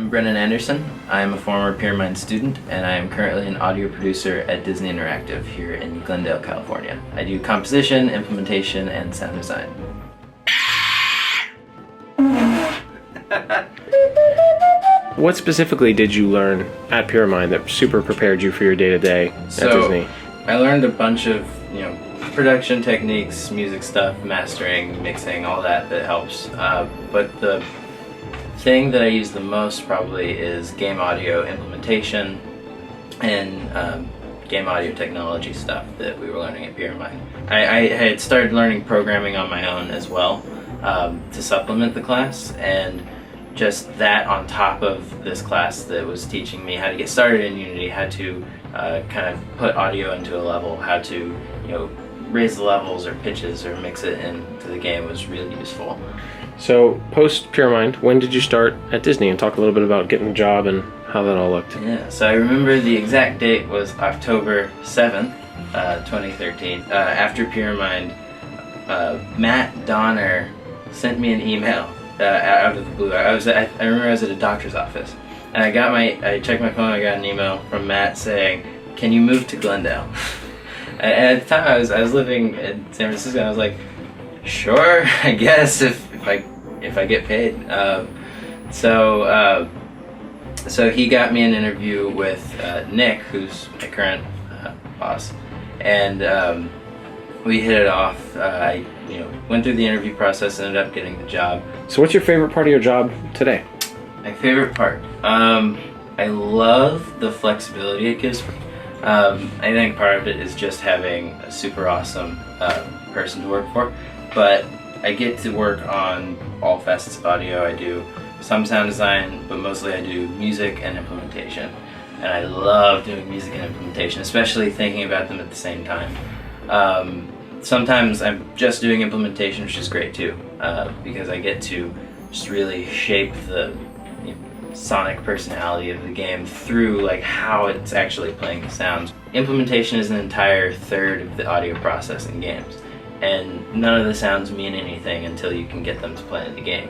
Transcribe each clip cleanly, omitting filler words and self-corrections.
I'm Brennan Anderson. I am a former Pyramind student, and I am currently an audio producer at Disney Interactive here in Glendale, California. I do composition, implementation, and sound design. What specifically did you learn at Pyramind that super prepared you for your day-to-day at Disney? I learned a bunch of, production techniques, music stuff, mastering, mixing, all that helps. But the thing that I use the most probably is game audio implementation and game audio technology stuff that we were learning at Pyramind. I had started learning programming on my own as well to supplement the class, and just that on top of this class that was teaching me how to get started in Unity, how to kind of put audio into a level, how to raise the levels or pitches or mix it into the game was really useful. So post Pyramind, when did you start at Disney, and talk a little bit about getting a job and how that all looked? Yeah, so I remember the exact date was October 7th, 2013. After Pyramind, Matt Donner sent me an email out of the blue. I remember I was at a doctor's office, and I checked my phone. I got an email from Matt saying, "Can you move to Glendale?" And at the time, I was living in San Francisco. And I was like, "Sure, I guess if I get paid." So he got me an interview with Nick, who's my current boss, and we hit it off. I went through the interview process, ended up getting the job. So what's your favorite part of your job today? My favorite part? I love the flexibility it gives me. I think part of it is just having a super awesome person to work for, but I get to work on all facets of audio. I do some sound design, but mostly I do music and implementation. And I love doing music and implementation, especially thinking about them at the same time. Sometimes I'm just doing implementation, which is great too, because I get to just really shape the sonic personality of the game through how it's actually playing the sounds. Implementation is an entire third of the audio process in games, and none of the sounds mean anything until you can get them to play in the game,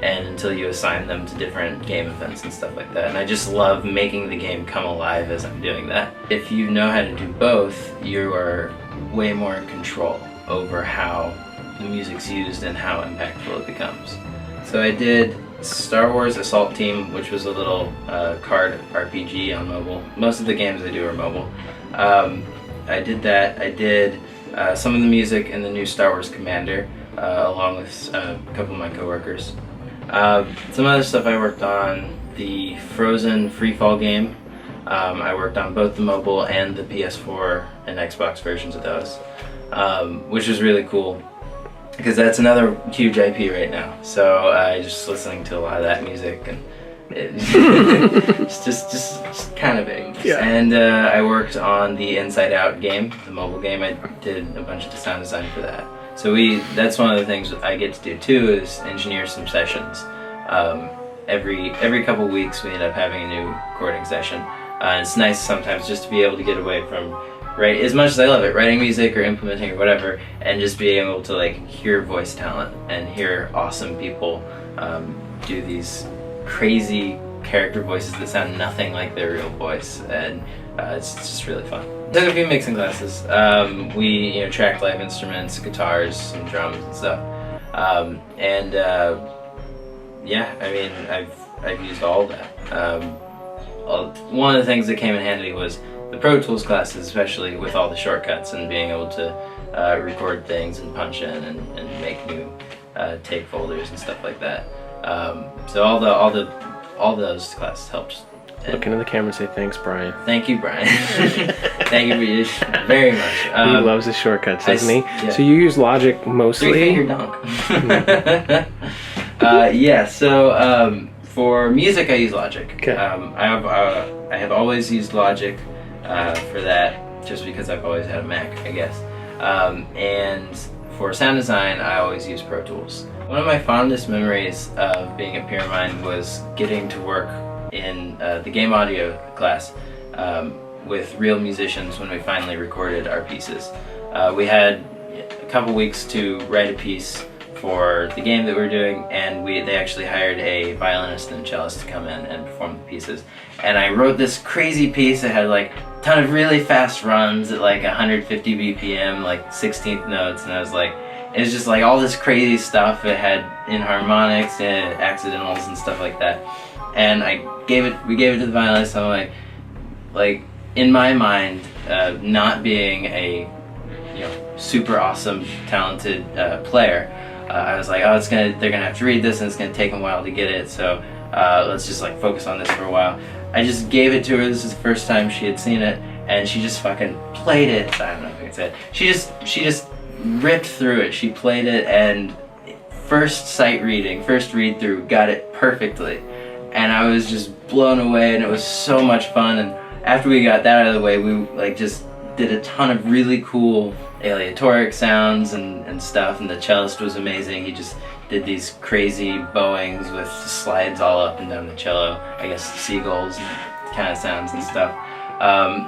and until you assign them to different game events and stuff like that. And I just love making the game come alive as I'm doing that. If you know how to do both, you are way more in control over how the music's used and how impactful it becomes. So I did Star Wars Assault Team, which was a little card RPG on mobile. Most of the games I do are mobile. I did that. I did some of the music in the new Star Wars Commander, along with a couple of my coworkers. Some other stuff I worked on, the Frozen Freefall game. I worked on both the mobile and the PS4 and Xbox versions of those, which was really cool because that's another huge IP right now. So I just listening to a lot of that music, and it's just kind of big. Yeah. And I worked on the Inside Out game, the mobile game. I did a bunch of the sound design for that. So that's one of the things I get to do too, is engineer some sessions. Every couple weeks we end up having a new recording session. It's nice sometimes just to be able to get away from, as much as I love it, writing music or implementing or whatever, and just being able to hear voice talent and hear awesome people do these crazy character voices that sound nothing like their real voice, and it's just really fun. Took a few mixing classes. We tracked live instruments, guitars, some drums and stuff, yeah, I mean I've used all of that. One of the things that came in handy was the Pro Tools classes, especially with all the shortcuts and being able to record things and punch in and make new tape folders and stuff like that. So all those classes helped. Look into the camera and say thanks, Brian. Thank you, Brian. Thank you very much. He loves his shortcuts, doesn't he? Yeah. So you use Logic mostly? 3-finger donk. Yeah. So for music, I use Logic. Okay. I have always used Logic for that, just because I've always had a Mac, I guess. And for sound design, I always use Pro Tools. One of my fondest memories of being at Pyramind was getting to work in the game audio class with real musicians when we finally recorded our pieces. We had a couple weeks to write a piece for the game that we were doing, and they actually hired a violinist and cellist to come in and perform the pieces. And I wrote this crazy piece that had like a ton of really fast runs at like 150 BPM, like 16th notes, and it was just like all this crazy stuff. It had inharmonics and accidentals and stuff like that. And we gave it to the violinist. I'm like in my mind, not being a super awesome, talented player, I was like, oh, they're gonna have to read this, and it's gonna take them a while to get it. So let's just like focus on this for a while. I just gave it to her. This is the first time she had seen it, and she just fucking played it. I don't know if I can say it. She just ripped through it. She played it, and first read through, got it perfectly, and I was just blown away, and it was so much fun. And after we got that out of the way, we like just did a ton of really cool aleatoric sounds and stuff, and the cellist was amazing. He just did these crazy bowings with slides all up and down the cello, I guess seagulls and kind of sounds and stuff.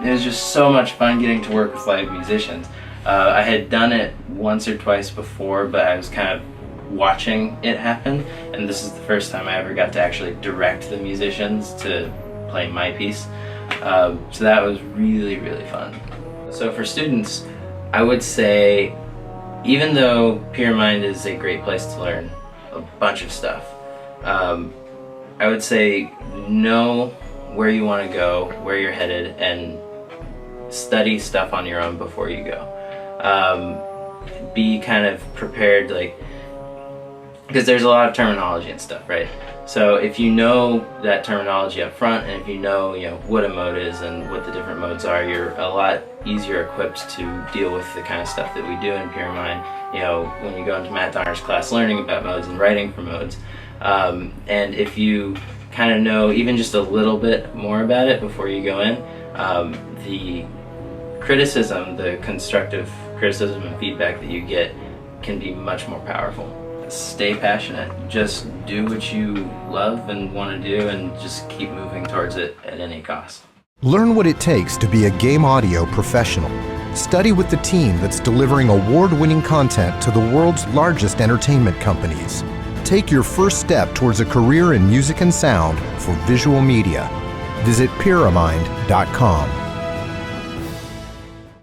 It was just so much fun getting to work with live musicians. I had done it once or twice before, but I was kind of watching it happen, and this is the first time I ever got to actually direct the musicians to play my piece. So that was really, really fun. So for students, I would say, even though Pyramind is a great place to learn a bunch of stuff, I would say know where you want to go, where you're headed, and study stuff on your own before you go. Be kind of prepared, because there's a lot of terminology and stuff, right? So if you know that terminology up front, and if you know what a mode is and what the different modes are, you're a lot easier equipped to deal with the kind of stuff that we do in Pyramind. When you go into Matt Donner's class, learning about modes and writing for modes. And if you kind of know even just a little bit more about it before you go in, the criticism, the constructive criticism and feedback that you get can be much more powerful. Stay passionate. Just do what you love and want to do, and just keep moving towards it at any cost. Learn what it takes to be a game audio professional. Study with the team that's delivering award-winning content to the world's largest entertainment companies. Take your first step towards a career in music and sound for visual media. Visit Pyramind.com.